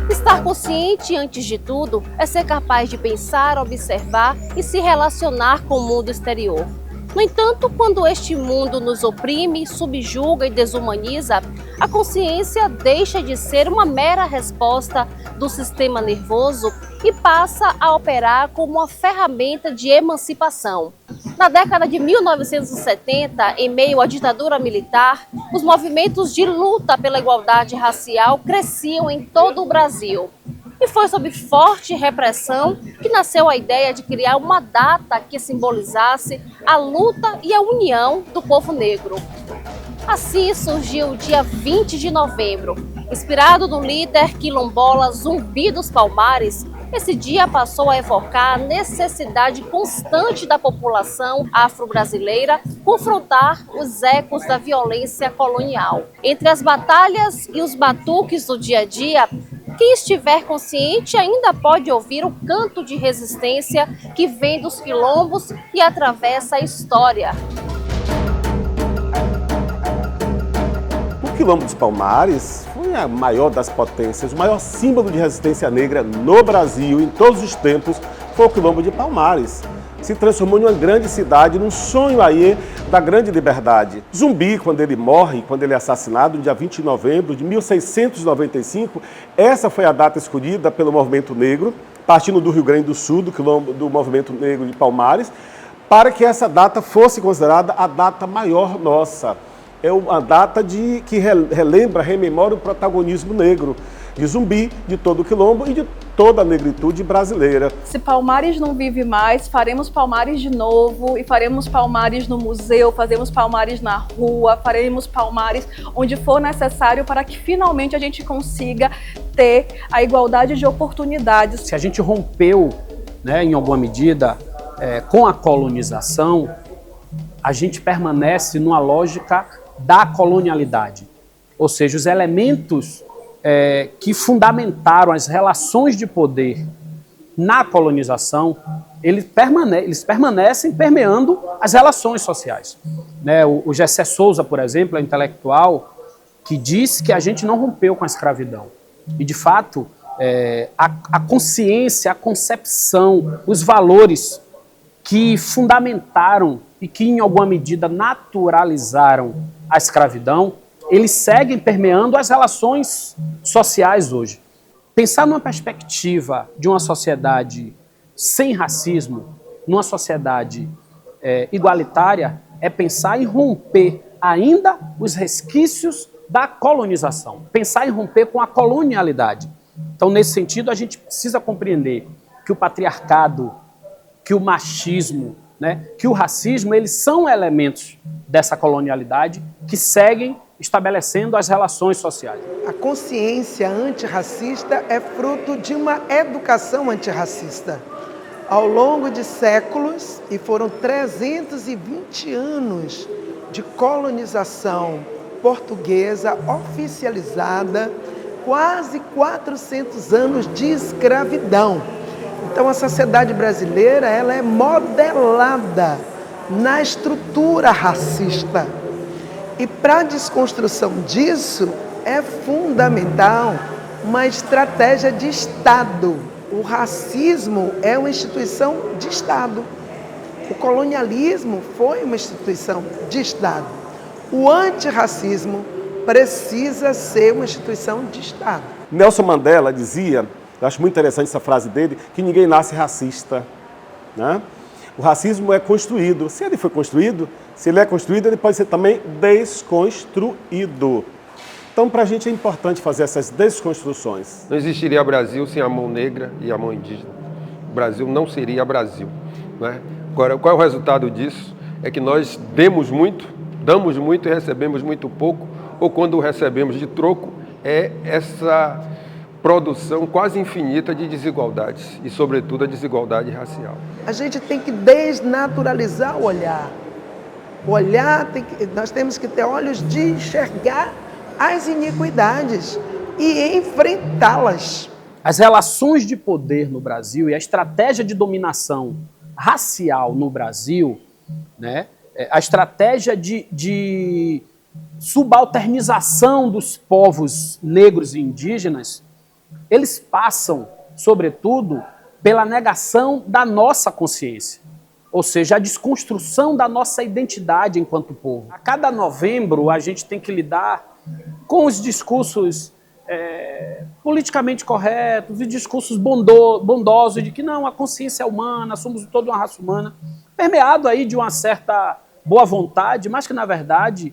Estar consciente, antes de tudo, é ser capaz de pensar, observar e se relacionar com o mundo exterior. No entanto, quando este mundo nos oprime, subjuga e desumaniza, a consciência deixa de ser uma mera resposta do sistema nervoso e passa a operar como uma ferramenta de emancipação. Na década de 1970, em meio à ditadura militar, os movimentos de luta pela igualdade racial cresciam em todo o Brasil. E foi sob forte repressão que nasceu a ideia de criar uma data que simbolizasse a luta e a união do povo negro. Assim surgiu o dia 20 de novembro. Inspirado no líder quilombola Zumbi dos Palmares, esse dia passou a evocar a necessidade constante da população afro-brasileira confrontar os ecos da violência colonial. Entre as batalhas e os batuques do dia a dia, quem estiver consciente ainda pode ouvir o canto de resistência que vem dos quilombos e atravessa a história. O Quilombo dos Palmares foi a maior das potências, o maior símbolo de resistência negra no Brasil, em todos os tempos, foi o Quilombo de Palmares. Se transformou em uma grande cidade, num sonho aí da grande liberdade. Zumbi, quando ele morre, quando ele é assassinado, no dia 20 de novembro de 1695, essa foi a data escolhida pelo movimento negro, partindo do Rio Grande do Sul, do movimento negro de Palmares, para que essa data fosse considerada a data maior nossa. É uma data que rememora o protagonismo negro de Zumbi, de todo o Quilombo e de toda a negritude brasileira. Se Palmares não vive mais, faremos Palmares de novo e faremos Palmares no museu, faremos Palmares na rua, faremos Palmares onde for necessário para que finalmente a gente consiga ter a igualdade de oportunidades. Se a gente rompeu, né, em alguma medida, com a colonização, a gente permanece numa lógica da colonialidade. Ou seja, os elementos que fundamentaram as relações de poder na colonização, eles permanecem permeando as relações sociais. O Gessé Souza, por exemplo, é um intelectual que diz que a gente não rompeu com a escravidão. E, de fato, a consciência, a concepção, os valores que fundamentaram e que, em alguma medida, naturalizaram a escravidão, eles seguem permeando as relações sociais hoje. Pensar numa perspectiva de uma sociedade sem racismo, numa sociedade igualitária, é pensar em romper ainda os resquícios da colonização, pensar em romper com a colonialidade. Então, nesse sentido, a gente precisa compreender que o patriarcado, que o machismo, que o racismo, eles são elementos dessa colonialidade que seguem estabelecendo as relações sociais. A consciência antirracista é fruto de uma educação antirracista. Ao longo de séculos, e foram 320 anos de colonização portuguesa oficializada, quase 400 anos de escravidão. Então a sociedade brasileira ela é modelada na estrutura racista. E para a desconstrução disso é fundamental uma estratégia de Estado. O racismo é uma instituição de Estado. O colonialismo foi uma instituição de Estado. O antirracismo precisa ser uma instituição de Estado. Nelson Mandela dizia, eu acho muito interessante essa frase dele, que ninguém nasce racista, né? O racismo é construído. Se ele foi construído, se ele é construído, ele pode ser também desconstruído. Então, para a gente é importante fazer essas desconstruções. Não existiria Brasil sem a mão negra e a mão indígena. O Brasil não seria Brasil, né? Agora, qual é o resultado disso? É que nós damos muito e recebemos muito pouco, ou quando recebemos de troco, é essa produção quase infinita de desigualdades, e sobretudo a desigualdade racial. A gente tem que desnaturalizar o olhar. O olhar, nós temos que ter olhos de enxergar as iniquidades e enfrentá-las. As relações de poder no Brasil e a estratégia de dominação racial no Brasil, né, a estratégia de subalternização dos povos negros e indígenas, eles passam, sobretudo, pela negação da nossa consciência, ou seja, a desconstrução da nossa identidade enquanto povo. A cada novembro, a gente tem que lidar com os discursos politicamente corretos e discursos bondosos de que não, a consciência é humana, somos toda uma raça humana, permeado aí de uma certa boa vontade, mas que, na verdade,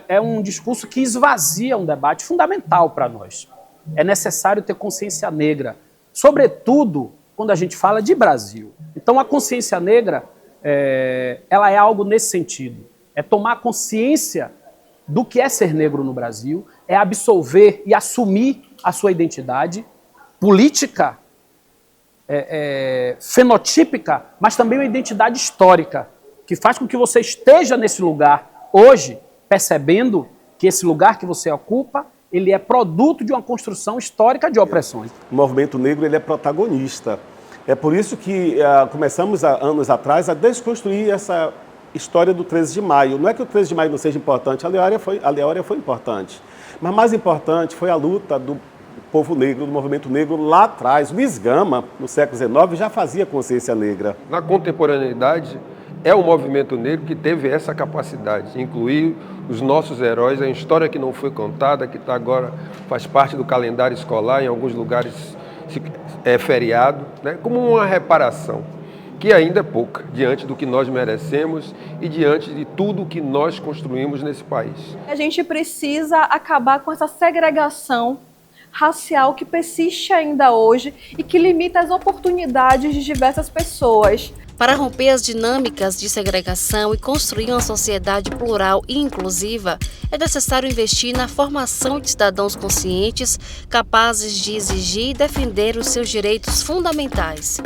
é um discurso que esvazia um debate fundamental para nós. É necessário ter consciência negra, sobretudo quando a gente fala de Brasil. Então, a consciência negra, ela é algo nesse sentido. É tomar consciência do que é ser negro no Brasil, é absolver e assumir a sua identidade política, fenotípica, mas também uma identidade histórica, que faz com que você esteja nesse lugar hoje, percebendo que esse lugar que você ocupa, ele é produto de uma construção histórica de opressões. O movimento negro ele é protagonista. É por isso que começamos anos atrás a desconstruir essa história do 13 de maio. Não é que o 13 de maio não seja importante, a Lei Áurea foi importante. Mas mais importante foi a luta do povo negro, do movimento negro lá atrás. Luiz Gama, no século XIX, já fazia consciência negra. Na contemporaneidade, é o movimento negro que teve essa capacidade de incluir os nossos heróis, a história que não foi contada, que agora faz parte do calendário escolar, em alguns lugares é feriado, né, como uma reparação, que ainda é pouca, diante do que nós merecemos e diante de tudo que nós construímos nesse país. A gente precisa acabar com essa segregação racial que persiste ainda hoje e que limita as oportunidades de diversas pessoas. Para romper as dinâmicas de segregação e construir uma sociedade plural e inclusiva, é necessário investir na formação de cidadãos conscientes, capazes de exigir e defender os seus direitos fundamentais.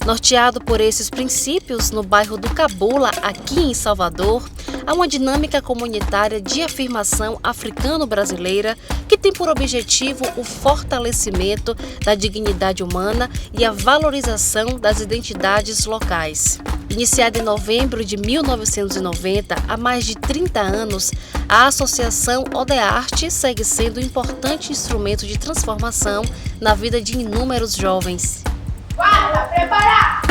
Norteado por esses princípios, no bairro do Cabula, aqui em Salvador, há uma dinâmica comunitária de afirmação africano-brasileira que tem por objetivo o fortalecimento da dignidade humana e a valorização das identidades locais. Iniciada em novembro de 1990, há mais de 30 anos, a Associação Odearte segue sendo um importante instrumento de transformação na vida de inúmeros jovens. Guarda, preparar!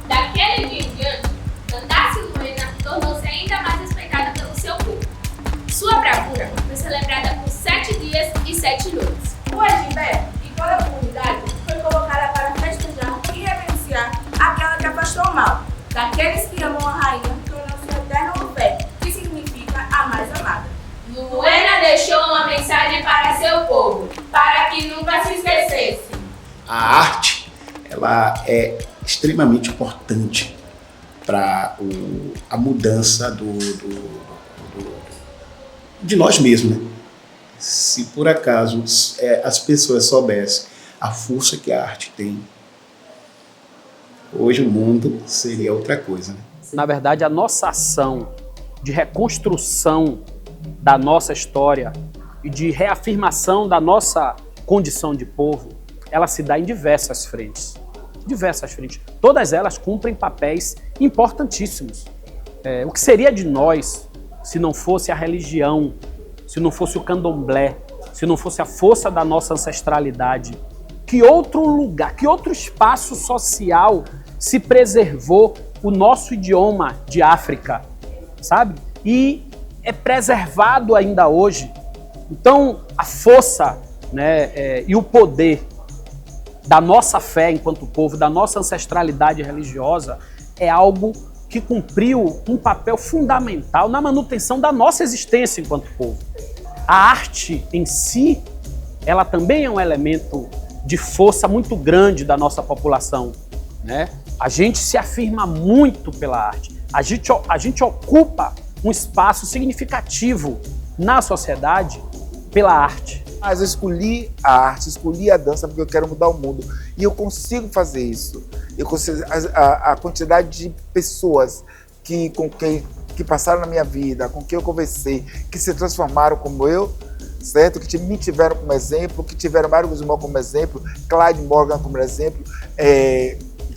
Daquele dia em diante, Candace Luena tornou-se ainda mais respeitada pelo seu público. Sua bravura foi celebrada por 7 dias e 7 noites. O Egibé e toda a comunidade foi colocada para festejar e reverenciar aquela que afastou o mal. Daqueles que amam a rainha, tornou-se o eterno fé, que significa a mais amada. Luena deixou uma mensagem para seu povo, para que nunca se esquecesse. A arte, ela é extremamente importante para a mudança de nós mesmos, né? Se por acaso as pessoas soubessem a força que a arte tem, hoje o mundo seria outra coisa, né? Na verdade, a nossa ação de reconstrução da nossa história e de reafirmação da nossa condição de povo, ela se dá em diversas frentes. Diversas frentes. Todas elas cumprem papéis importantíssimos. O que seria de nós se não fosse a religião, se não fosse o candomblé, se não fosse a força da nossa ancestralidade? Que outro lugar, que outro espaço social se preservou o nosso idioma de África, sabe? E é preservado ainda hoje. Então, a força, né, e o poder da nossa fé enquanto povo, da nossa ancestralidade religiosa, é algo que cumpriu um papel fundamental na manutenção da nossa existência enquanto povo. A arte em si, ela também é um elemento de força muito grande da nossa população, né? A gente se afirma muito pela arte. A gente ocupa um espaço significativo na sociedade pela arte. Mas eu escolhi a arte, escolhi a dança porque eu quero mudar o mundo. E eu consigo fazer isso. Eu consigo, a quantidade de pessoas que passaram na minha vida, com quem eu conversei, que se transformaram como eu, certo? Que me tiveram como exemplo, que tiveram Mário Guzmão como exemplo, Clyde Morgan como exemplo,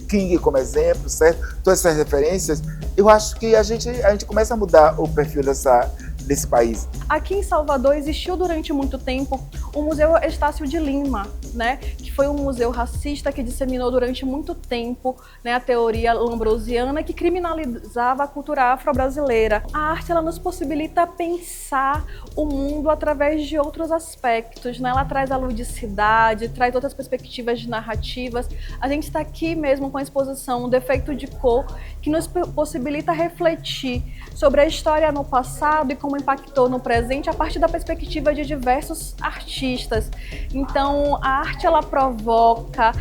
King como exemplo, certo? Todas essas referências, eu acho que a gente começa a mudar o perfil desse país. Aqui em Salvador existiu durante muito tempo o Museu Estácio de Lima, né? Que foi um museu racista que disseminou durante muito tempo, né, a teoria lambrosiana que criminalizava a cultura afro-brasileira. A arte, ela nos possibilita pensar o mundo através de outros aspectos, né? Ela traz a ludicidade, traz outras perspectivas de narrativas. A gente está aqui mesmo com a exposição Defeito de Cor, que nos possibilita refletir sobre a história no passado e como impactou no presente a partir da perspectiva de diversos artistas. Então, a arte, ela provoca,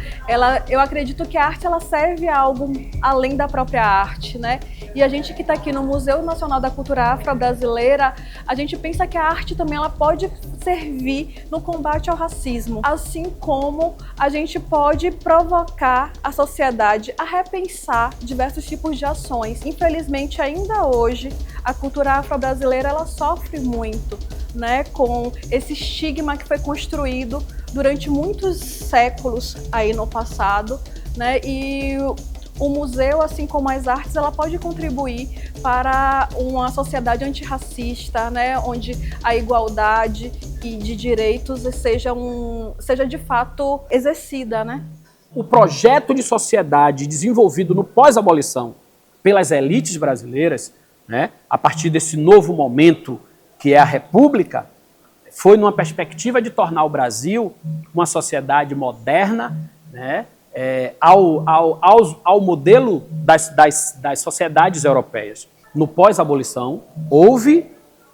eu acredito que a arte, ela serve a algo além da própria arte, né? E a gente que está aqui no Museu Nacional da Cultura Afro-Brasileira, a gente pensa que a arte também ela pode servir no combate ao racismo, assim como a gente pode provocar a sociedade a repensar diversos tipos de ações. Infelizmente, ainda hoje, a cultura afro-brasileira ela sofre muito, né, com esse estigma que foi construído durante muitos séculos aí no passado, né, e o museu, assim como as artes, ela pode contribuir para uma sociedade antirracista, né, onde a igualdade e de direitos seja de fato exercida, né? O projeto de sociedade desenvolvido no pós-abolição pelas elites brasileiras, né, a partir desse novo momento que é a República, foi numa perspectiva de tornar o Brasil uma sociedade moderna, né, ao modelo das sociedades europeias. No pós-abolição, houve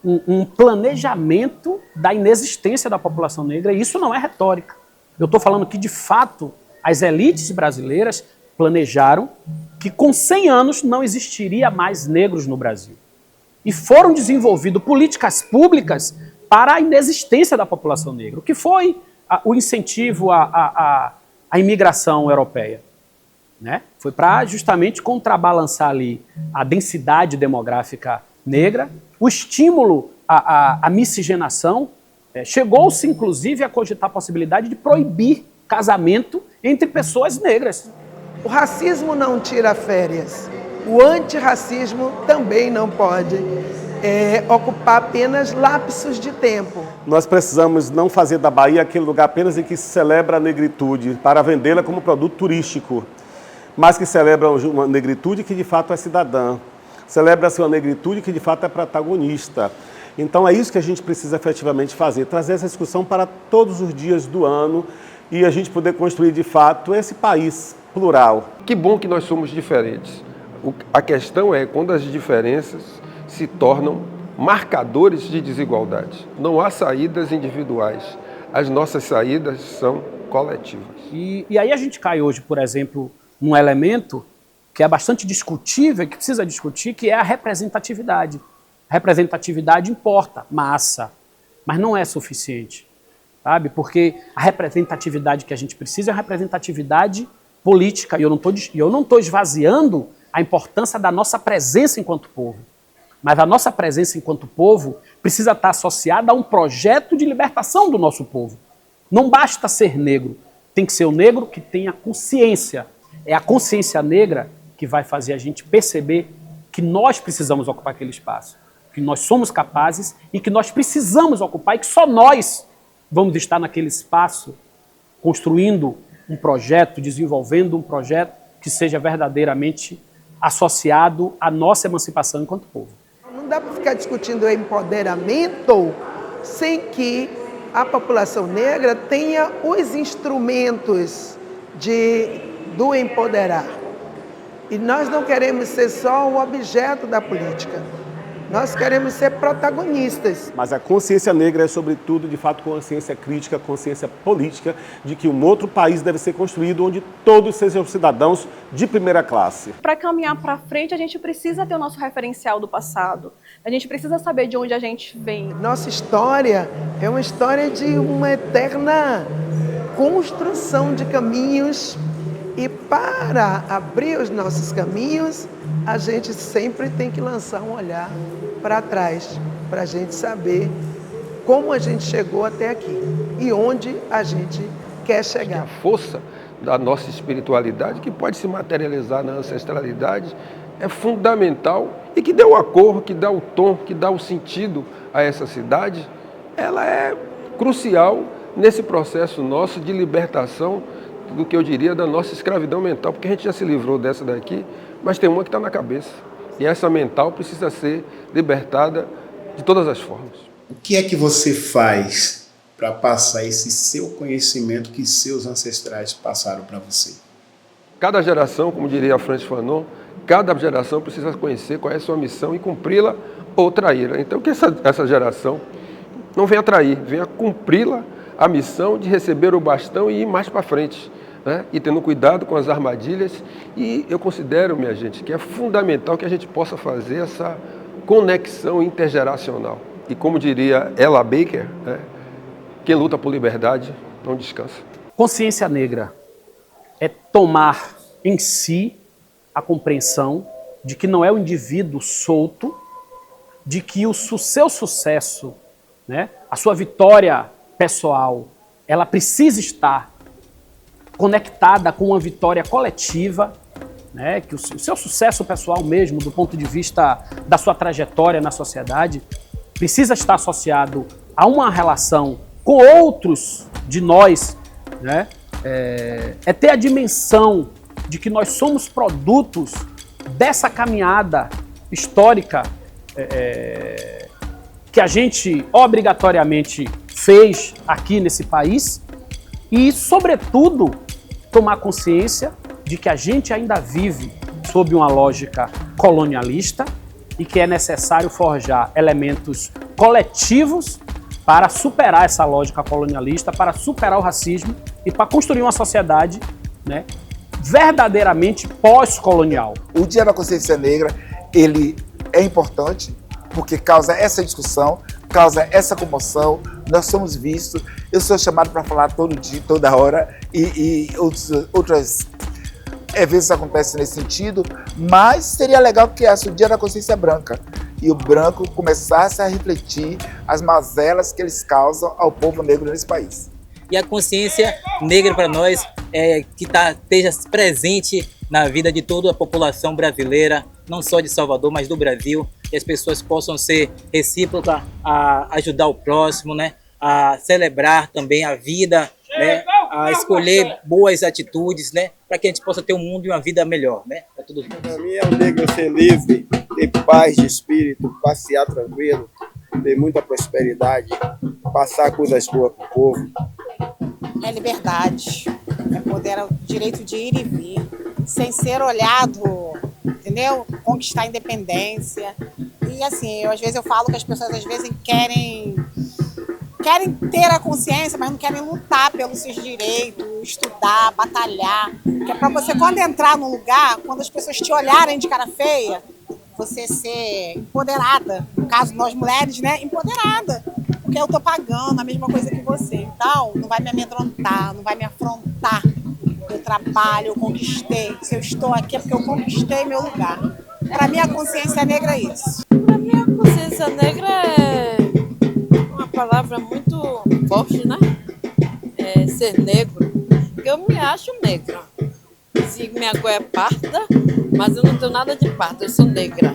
um planejamento da inexistência da população negra, e isso não é retórica. Eu estou falando que, de fato, as elites brasileiras planejaram que com 100 anos não existiria mais negros no Brasil. E foram desenvolvidas políticas públicas para a inexistência da população negra, o que foi o incentivo à imigração europeia, né? Foi para justamente contrabalançar ali a densidade demográfica negra, o estímulo à miscigenação. Chegou-se, inclusive, a cogitar a possibilidade de proibir casamento entre pessoas negras. O racismo não tira férias. O antirracismo também não pode ocupar apenas lapsos de tempo. Nós precisamos não fazer da Bahia aquele lugar apenas em que se celebra a negritude, para vendê-la como produto turístico, mas que celebra uma negritude que de fato é cidadã, celebra-se uma negritude que de fato é protagonista. Então é isso que a gente precisa efetivamente fazer, trazer essa discussão para todos os dias do ano e a gente poder construir de fato esse país plural. Que bom que nós somos diferentes. A questão é quando as diferenças se tornam marcadores de desigualdade. Não há saídas individuais. As nossas saídas são coletivas. E aí a gente cai hoje, por exemplo, num elemento que é bastante discutível, que precisa discutir, que é a representatividade. A representatividade importa, massa, mas não é suficiente, sabe? Porque a representatividade que a gente precisa é a representatividade política, e eu não estou esvaziando a importância da nossa presença enquanto povo. Mas a nossa presença enquanto povo precisa estar associada a um projeto de libertação do nosso povo. Não basta ser negro, tem que ser o negro que tenha consciência. É a consciência negra que vai fazer a gente perceber que nós precisamos ocupar aquele espaço, que nós somos capazes e que nós precisamos ocupar e que só nós vamos estar naquele espaço construindo um projeto, desenvolvendo um projeto que seja verdadeiramente associado à nossa emancipação enquanto povo. Não dá para ficar discutindo empoderamento sem que a população negra tenha os instrumentos do empoderar. E nós não queremos ser só o objeto da política. Nós queremos ser protagonistas. Mas a consciência negra é, sobretudo, de fato, consciência crítica, consciência política, de que um outro país deve ser construído onde todos sejam cidadãos de primeira classe. Para caminhar para frente, a gente precisa ter o nosso referencial do passado. A gente precisa saber de onde a gente vem. Nossa história é uma história de uma eterna construção de caminhos. E para abrir os nossos caminhos, a gente sempre tem que lançar um olhar para trás, para a gente saber como a gente chegou até aqui e onde a gente quer chegar. A força da nossa espiritualidade, que pode se materializar na ancestralidade, é fundamental e que dá a cor, que dá o tom, que dá o sentido a essa cidade, ela é crucial nesse processo nosso de libertação do que eu diria da nossa escravidão mental, porque a gente já se livrou dessa daqui, mas tem uma que está na cabeça. E essa mental precisa ser libertada de todas as formas. O que é que você faz para passar esse seu conhecimento que seus ancestrais passaram para você? Cada geração, como diria a Francis Fanon, cada geração precisa conhecer qual é a sua missão e cumpri-la ou traí-la. Então que essa geração não venha trair, venha cumpri-la, a missão de receber o bastão e ir mais para frente, né? E tendo cuidado com as armadilhas. E eu considero, minha gente, que é fundamental que a gente possa fazer essa conexão intergeracional. E como diria Ella Baker, né? Quem luta por liberdade não descansa. Consciência negra é tomar em si a compreensão de que não é o indivíduo solto, de que o seu sucesso, né, a sua vitória pessoal, ela precisa estar conectada com uma vitória coletiva, né, que o seu sucesso pessoal mesmo, do ponto de vista da sua trajetória na sociedade, precisa estar associado a uma relação com outros de nós, né, é ter a dimensão de que nós somos produtos dessa caminhada histórica que a gente obrigatoriamente fez aqui nesse país e, sobretudo, tomar consciência de que a gente ainda vive sob uma lógica colonialista e que é necessário forjar elementos coletivos para superar essa lógica colonialista, para superar o racismo e para construir uma sociedade, né, verdadeiramente pós-colonial. O Dia da Consciência Negra, ele é importante porque causa essa discussão, causa essa comoção, nós somos vistos, eu sou chamado para falar todo dia, toda hora, e outras eventos acontecem nesse sentido, mas seria legal que fosse o Dia da Consciência Branca, e o branco começasse a refletir as mazelas que eles causam ao povo negro nesse país. E a consciência negra para nós que esteja presente na vida de toda a população brasileira, não só de Salvador, mas do Brasil, que as pessoas possam ser recíprocas a ajudar o próximo, né? A celebrar também a vida, né? A escolher boas atitudes, né? Para que a gente possa ter um mundo e uma vida melhor, né? Para todos nós. Para mim é o negro ser livre, ter paz de espírito, passear tranquilo, ter muita prosperidade, passar coisas boas para o povo. É liberdade, é poder, o direito de ir e vir, sem ser olhado, entendeu? Conquistar a independência. E assim, às vezes eu falo que as pessoas às vezes querem ter a consciência, mas não querem lutar pelos seus direitos, estudar, batalhar. Que é para você, quando entrar num lugar, quando as pessoas te olharem de cara feia, você ser empoderada. No caso, nós mulheres, né? Empoderada. Porque eu tô pagando a mesma coisa que você. Então, não vai me amedrontar, não vai me afrontar. Eu trabalho, eu conquistei. Se eu estou aqui é porque eu conquistei meu lugar. Para mim, a consciência negra é isso. Para mim, a consciência negra é uma palavra muito forte, né? É ser negro. Eu me acho negra. Se minha cor é parda, mas eu não tenho nada de parda, eu sou negra.